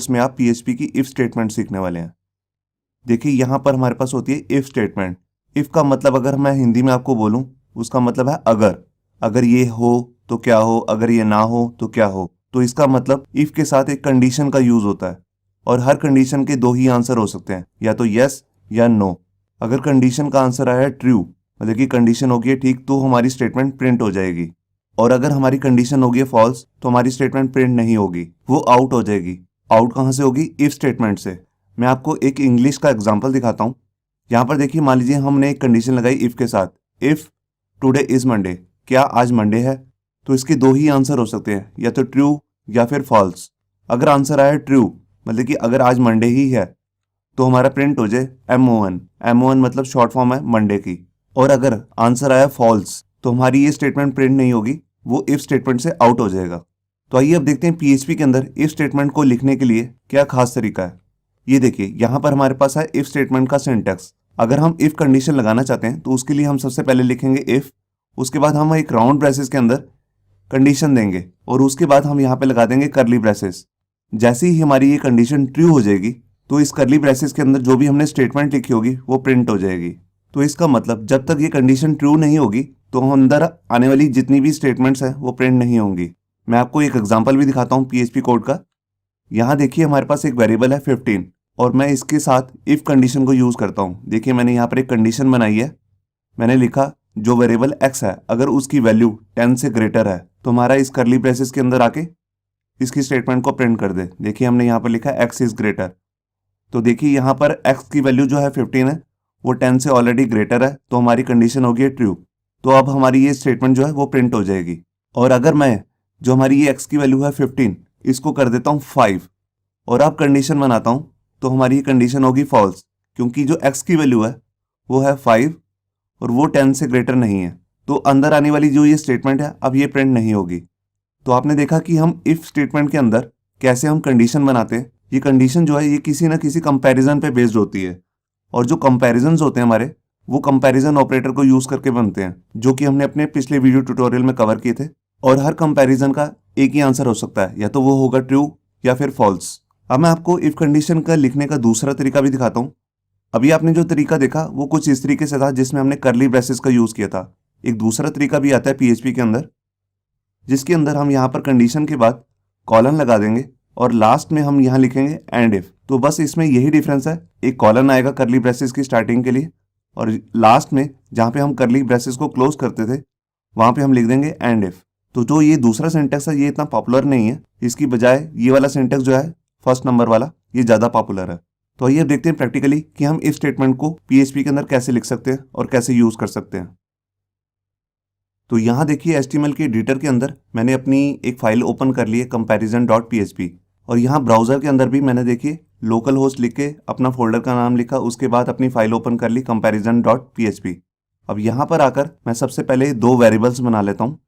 Course में आप PHP की इफ स्टेटमेंट सीखने वाले हैं। देखिए यहाँ पर हमारे पास होती है इफ स्टेटमेंट। इफ का मतलब अगर मैं हिंदी में आपको बोलूँ, उसका मतलब है अगर ये हो तो क्या हो, अगर ये ना हो तो क्या हो। तो इसका मतलब इफ के साथ एक कंडीशन का यूज होता है और हर कंडीशन के दो ही आंसर हो सकते हैं, या तो यस या नो। अगर कंडीशन का आंसर आया है ट्रू, मतलब कि कंडीशन होगी है ठीक, तो हमारी स्टेटमेंट प्रिंट हो जाएगी। और अगर हमारी कंडीशन होगी है फॉल्स, तो हमारी स्टेटमेंट प्रिंट नहीं होगी, वो आउट हो जाएगी। आउट कहाँ से होगी? इफ स्टेटमेंट से। मैं आपको एक इंग्लिश का एग्जाम्पल दिखाता हूँ। यहाँ पर देखिए, मान लीजिए हमने एक कंडीशन लगाई इफ के साथ, इफ टुडे इज मंडे, क्या आज मंडे है? तो इसके दो ही आंसर हो सकते हैं, या तो ट्रू या फिर फॉल्स। अगर आंसर आया ट्रू, मतलब कि अगर आज मंडे ही है, तो हमारा प्रिंट हो जाए MON। MON मतलब शॉर्ट फॉर्म है मंडे की। और अगर आंसर आया फॉल्स, तो हमारी ये स्टेटमेंट प्रिंट नहीं होगी, वो इफ स्टेटमेंट से आउट हो जाएगा। तो आइए अब देखते हैं PHP के अंदर इफ स्टेटमेंट को लिखने के लिए क्या खास तरीका है। ये देखिए, यहाँ पर हमारे पास है इफ स्टेटमेंट का सिंटैक्स। अगर हम इफ कंडीशन लगाना चाहते हैं तो उसके लिए हम सबसे पहले लिखेंगे इफ, उसके बाद हम एक राउंड ब्रेसेस के अंदर कंडीशन देंगे और उसके बाद हम यहाँ पे लगा देंगे करली ब्रेसेस। जैसे ही हमारी ये कंडीशन ट्रू हो जाएगी, तो इस करली ब्रेसेस के अंदर जो भी हमने स्टेटमेंट लिखी होगी वो प्रिंट हो जाएगी। तो इसका मतलब जब तक ये कंडीशन ट्रू नहीं होगी, तो हम अंदर आने वाली जितनी भी स्टेटमेंट्स हैं वो प्रिंट नहीं होंगी। मैं आपको एक एग्जांपल भी दिखाता हूँ PHP कोड का। यहाँ देखिए, हमारे पास एक वेरिएबल है 15 और मैं इसके साथ इफ कंडीशन को यूज करता हूँ। देखिए, मैंने यहाँ पर एक कंडीशन बनाई है। मैंने लिखा जो वेरिएबल x है, अगर उसकी वैल्यू 10 से ग्रेटर है, तो हमारा इस करली ब्रेसेस के अंदर आके इसकी स्टेटमेंट को प्रिंट कर दे। देखिए, हमने यहाँ पर लिखा x इज ग्रेटर। तो देखिए, यहाँ पर x की वैल्यू जो है 15 है, वो 10 से ऑलरेडी ग्रेटर है, तो हमारी कंडीशन होगी ट्रू। तो अब हमारी ये स्टेटमेंट जो है वो प्रिंट हो जाएगी। और अगर मैं जो हमारी ये x की वैल्यू है 15, इसको कर देता हूँ 5 और अब कंडीशन बनाता हूँ, तो हमारी ये कंडीशन होगी फॉल्स, क्योंकि जो x की वैल्यू है वो है 5 और वो 10 से ग्रेटर नहीं है। तो अंदर आने वाली जो ये स्टेटमेंट है, अब ये प्रिंट नहीं होगी। तो आपने देखा कि हम इफ स्टेटमेंट के अंदर कैसे हम कंडीशन बनाते हैं। ये कंडीशन जो है ये किसी ना किसी कंपैरिजन पे बेस्ड होती है, और जो कंपैरिजन्स होते हैं हमारे, वो कंपैरिजन ऑपरेटर को यूज करके बनते हैं, जो कि हमने अपने पिछले वीडियो ट्यूटोरियल में कवर किए थे। और हर कंपैरिजन का एक ही आंसर हो सकता है, या तो वो होगा ट्रू या फिर फॉल्स। अब मैं आपको इफ कंडीशन का लिखने का दूसरा तरीका भी दिखाता हूँ। अभी आपने जो तरीका देखा वो कुछ इस तरीके से था, जिसमें हमने करली ब्रेसेस का यूज किया था। एक दूसरा तरीका भी आता है PHP के अंदर, जिसके अंदर हम यहाँ पर कंडीशन के बाद कॉलन लगा देंगे और लास्ट में हम यहाँ लिखेंगे एंड इफ। तो बस इसमें यही डिफरेंस है, एक कॉलन आएगा करली ब्रेसेस की स्टार्टिंग के लिए, और लास्ट में जहाँ पे हम करली ब्रेसेस को क्लोज करते थे वहाँ पे हम लिख देंगे एंड इफ। तो जो ये दूसरा सिंटेक्स है ये इतना पॉपुलर नहीं है, इसकी बजाय ये वाला सिंटेक्स जो है फर्स्ट नंबर वाला, ये ज़्यादा पॉपुलर है। तो आइए अब देखते हैं प्रैक्टिकली कि हम इफ स्टेटमेंट को PHP के अंदर कैसे लिख सकते हैं और कैसे यूज कर सकते हैं। तो यहाँ देखिए, HTML के एडिटर के अंदर मैंने अपनी एक फाइल ओपन कर ली है comparison.php, और यहाँ ब्राउजर के अंदर भी मैंने देखिए लोकल होस्ट लिख के अपना फोल्डर का नाम लिखा, उसके बाद अपनी फाइल ओपन कर ली comparison.php। अब यहाँ पर आकर मैं सबसे पहले दो वेरिएबल्स बना लेता हूँ।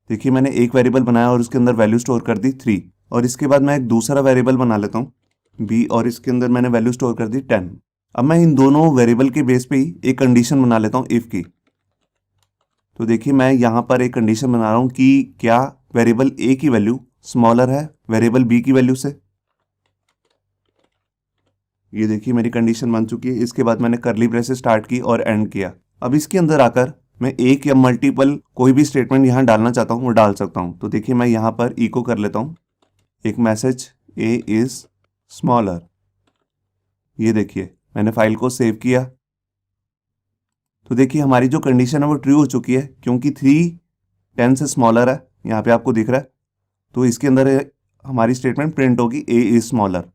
देखिए, मैंने एक वेरिएबल बनाया और उसके अंदर वैल्यू स्टोर कर दी 3, और इसके बाद मैं एक दूसरा वेरिएबल बना लेता हूँ b, और इसके अंदर मैंने वैल्यू स्टोर कर दी 10। अब मैं इन दोनों वेरिएबल के बेस पे ही एक कंडीशन बना लेता हूँ इफ की। तो देखिए, मैं यहाँ पर एक कंडीशन बना रहा हूँ कि क्या वेरिएबल a की वैल्यू स्मॉलर है वेरिएबल b की वैल्यू से। ये देखिए, मेरी कंडीशन बन चुकी है। इसके बाद मैंने करली ब्रेसेस स्टार्ट की और एंड किया। अब इसके अंदर आकर मैं एक या मल्टीपल कोई भी स्टेटमेंट यहाँ डालना चाहता हूँ वो डाल सकता हूँ। तो देखिए, मैं यहाँ पर इको कर लेता हूँ एक मैसेज a इज स्मॉलर। ये देखिए, मैंने फाइल को सेव किया। तो देखिए, हमारी जो कंडीशन है वो ट्रू हो चुकी है, क्योंकि 3 10 से स्मॉलर है, यहाँ पे आपको दिख रहा है। तो इसके अंदर हमारी स्टेटमेंट प्रिंट होगी a इज स्मॉलर।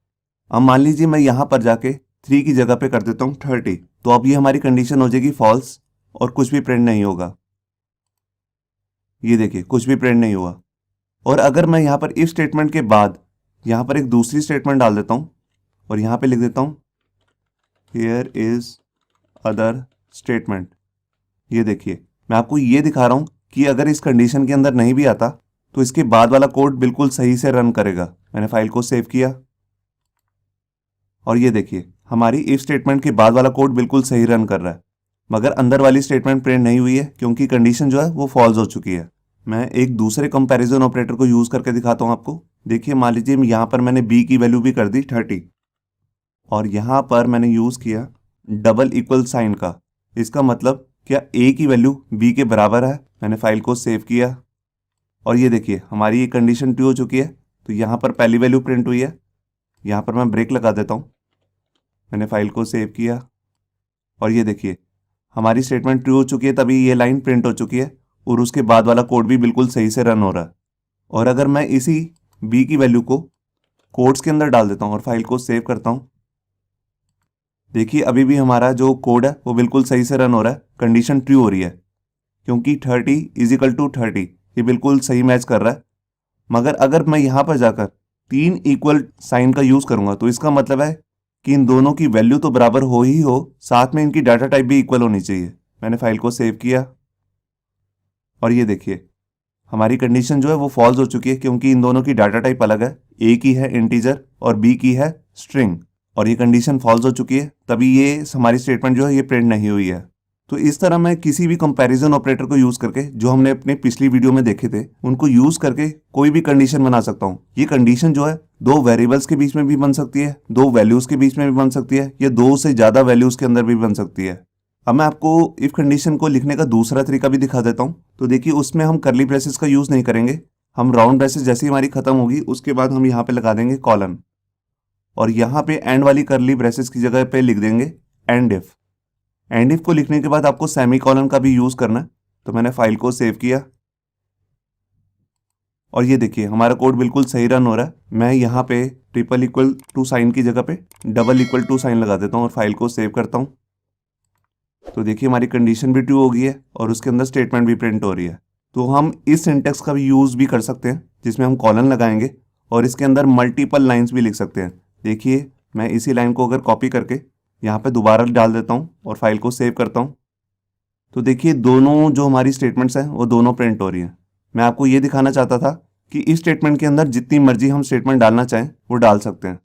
अब मान लीजिए मैं यहाँ पर जाके 3 की जगह पे कर देता हूँ 30, तो अब ये हमारी कंडीशन हो जाएगी फॉल्स और कुछ भी प्रिंट नहीं होगा। ये देखिए, कुछ भी प्रिंट नहीं हुआ। और अगर मैं यहाँ पर इफ स्टेटमेंट के बाद यहाँ पर एक दूसरी स्टेटमेंट डाल देता हूँ और यहाँ पे लिख देता हूँ हियर इज अदर स्टेटमेंट। ये देखिए, मैं आपको ये दिखा रहा हूँ कि अगर इस कंडीशन के अंदर नहीं भी आता तो इसके बाद वाला कोड बिल्कुल सही से रन करेगा। मैंने फाइल को सेव किया और ये देखिए, हमारी इफ स्टेटमेंट के बाद वाला कोड बिल्कुल सही रन कर रहा है, मगर अंदर वाली स्टेटमेंट प्रिंट नहीं हुई है, क्योंकि कंडीशन जो है वो फॉल्स हो चुकी है। मैं एक दूसरे कंपैरिजन ऑपरेटर को यूज करके दिखाता हूँ आपको। देखिए मान लीजिए यहाँ पर मैंने b की वैल्यू भी कर दी 30 और यहाँ पर मैंने यूज़ किया डबल इक्वल साइन का। इसका मतलब क्या a की वैल्यू b के बराबर है। मैंने फाइल को सेव किया और ये देखिए हमारी ये कंडीशन ट्रू हो चुकी है। तो यहाँ पर पहली वैल्यू प्रिंट हुई है। यहाँ पर मैं ब्रेक लगा देता हूँ। मैंने फाइल को सेव किया और ये देखिए हमारी स्टेटमेंट ट्रू हो चुकी है, तभी ये लाइन प्रिंट हो चुकी है और उसके बाद वाला कोड भी बिल्कुल सही से रन हो रहा है। और अगर मैं इसी b की वैल्यू को कोड्स के अंदर डाल देता हूँ और फाइल को सेव करता हूँ, देखिए अभी भी हमारा जो कोड है वो बिल्कुल सही से रन हो रहा है, कंडीशन ट्रू हो रही है क्योंकि 30 इजिकल टू 30 ये बिल्कुल सही मैच कर रहा है। मगर अगर मैं यहाँ पर जाकर 3 इक्वल साइन का यूज़ करूँगा तो इसका मतलब है कि इन दोनों की वैल्यू तो बराबर हो ही हो, साथ में इनकी डाटा टाइप भी इक्वल होनी चाहिए। मैंने फाइल को सेव किया और ये देखिए हमारी कंडीशन जो है वो फॉल्स हो चुकी है क्योंकि इन दोनों की डाटा टाइप अलग है। ए की है इंटीजर और बी की है स्ट्रिंग और ये कंडीशन फॉल्स हो चुकी है, तभी ये हमारी स्टेटमेंट जो है ये प्रिंट नहीं हुई है। तो इस तरह मैं किसी भी कंपैरिजन ऑपरेटर को यूज़ करके, जो हमने अपने पिछली वीडियो में देखे थे, उनको यूज़ करके कोई भी कंडीशन बना सकता हूँ। ये कंडीशन जो है दो वेरिएबल्स के बीच में भी बन सकती है, दो वैल्यूज़ के बीच में भी बन सकती है, या दो से ज़्यादा वैल्यूज़ के अंदर भी बन सकती है। अब मैं आपको इफ कंडीशन को लिखने का दूसरा तरीका भी दिखा देता हूँ। तो देखिए उसमें हम करली ब्रेसेस का यूज़ नहीं करेंगे, हम राउंड ब्रेसेस जैसी हमारी खत्म होगी उसके बाद हम यहाँ पे लगा देंगे कॉलन और यहाँ पे एंड वाली करली ब्रेसेस की जगह पे लिख देंगे एंड इफ। एंड इफ को लिखने के बाद आपको सेमी कॉलन का भी यूज़ करना है। तो मैंने फाइल को सेव किया और ये देखिए हमारा कोड बिल्कुल सही रन हो रहा है। मैं यहाँ पे ट्रिपल इक्वल टू साइन की जगह पे डबल इक्वल टू साइन लगा देता हूँ और फाइल को सेव करता हूँ। तो देखिए हमारी कंडीशन भी ट्रू हो गई है और उसके अंदर स्टेटमेंट भी प्रिंट हो रही है। तो हम इस सिंटेक्स का भी यूज़ भी कर सकते हैं जिसमें हम कॉलन लगाएंगे और इसके अंदर मल्टीपल लाइंस भी लिख सकते हैं। देखिए मैं इसी लाइन को अगर कॉपी करके यहाँ पे दोबारा डाल देता हूँ और फाइल को सेव करता हूँ, तो देखिए दोनों जो हमारी स्टेटमेंट्स हैं वो दोनों प्रिंट हो रही हैं। मैं आपको ये दिखाना चाहता था कि इस स्टेटमेंट के अंदर जितनी मर्जी हम स्टेटमेंट डालना चाहें वो डाल सकते हैं।